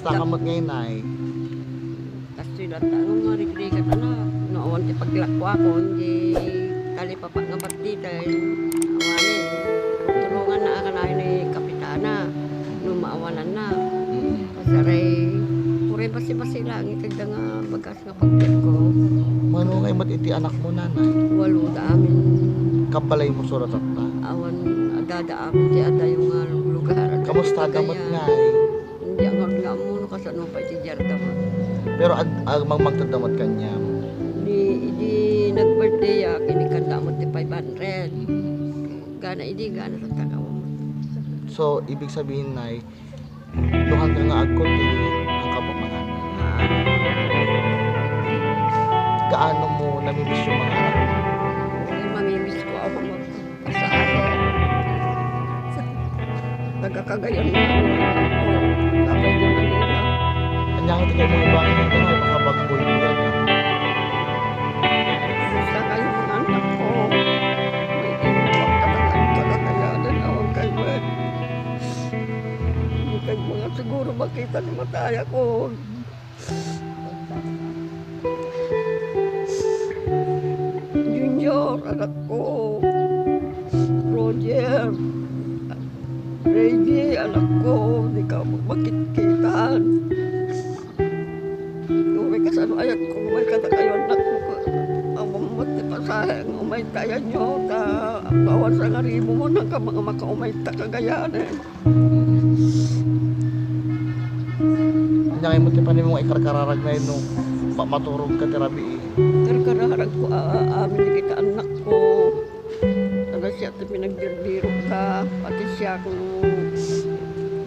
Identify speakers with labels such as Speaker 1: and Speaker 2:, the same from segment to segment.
Speaker 1: Kamusta ka mat ngayon ay?
Speaker 2: Kasi data ng mga rigrigat noon ti paglakwa ko hindi tali pa nga batita awanin tulungan na akanayon ni kapitana no maawanan na pasaray pure basi-basi lang itagda nga bagas nga pagkat ko
Speaker 1: Mano ngay mat iti anak mo nanay?
Speaker 2: walo da amin
Speaker 1: Kabalay mo surat at ta?
Speaker 2: awan adada amin ti ada yung lugar
Speaker 1: Kamusta damat nga ay?
Speaker 2: hindi ang nga mo kasano pa ti jarda mo
Speaker 1: Pero agmang magtadamat kanya.
Speaker 2: Di nag-birthday kinikanda mo ti 500. Gana sa takaw mo.
Speaker 1: So, ibig sabihin nay, duhan ka nga agkot ang kapamangan. Gaano mo namimiss yung mga anak mo?
Speaker 2: Mamimiss ko ako magpasahan. Nagkakagayon mo ako. Kapag di Manila.
Speaker 1: Anyang iti kayo mo ibang yung tanay, makabagboy mo yan.
Speaker 2: Sa kayo mga anak ko. May pagkakagayanan ako kay Wet. Hindi kayo mga siguro makita ni mataya ko. Junior, anak ko. Roger. Reggie, anak ko. Hindi ka magmakit-kitaan. May kasano ayat ko, may kata kayo anak ko. Ang mamati pasahe, ang umay tayo nyo. Bawas ang aribo mo ng mga makaumay takagayanan.
Speaker 1: Anyang mo ti panin mong ikarkararag na yun nung maturog ka tirabi.
Speaker 2: Karkararag ko, amin kita anak ko. Sana siya ito pinagbirbiro ka. Pati siya kung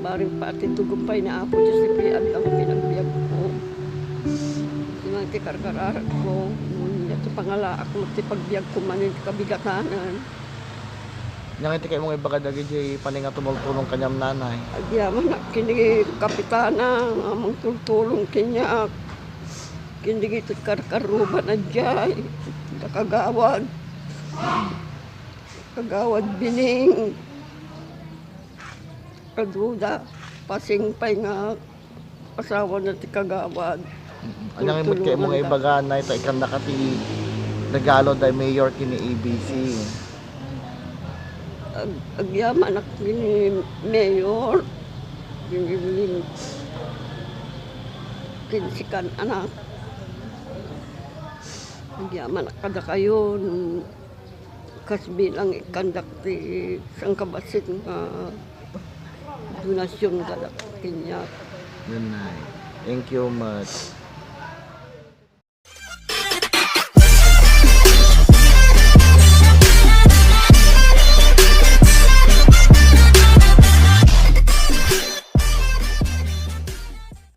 Speaker 2: baring pati tugumpay na apo siya si Pian ang pinagbiyag ko. Sinang karkararag ko. Ito pangala ako ti pagbiag ko manin kabigatanan.
Speaker 1: Anyang iti kayo mong ibagad jay paning nga tumultulong kanyang nanay.
Speaker 2: Agyaman na kini kapitana, amang tultulong kinyak. Kini ito karkaruban na jay. Kagawad. Kagawad bining. Kaduda. Pasingpay nga asawa na ti kagawad.
Speaker 1: Anyang imot kayo mong ibaga na ito ikanda ka ti regalo dahil mayor kini ABC.
Speaker 2: Agyaman na kini mayor. Kini kinsikan anak. Agyaman na kada kayo kasbilang ikandak ti sang kabasit nga donasyon kada kinyak.
Speaker 1: Nanay. Thank you much.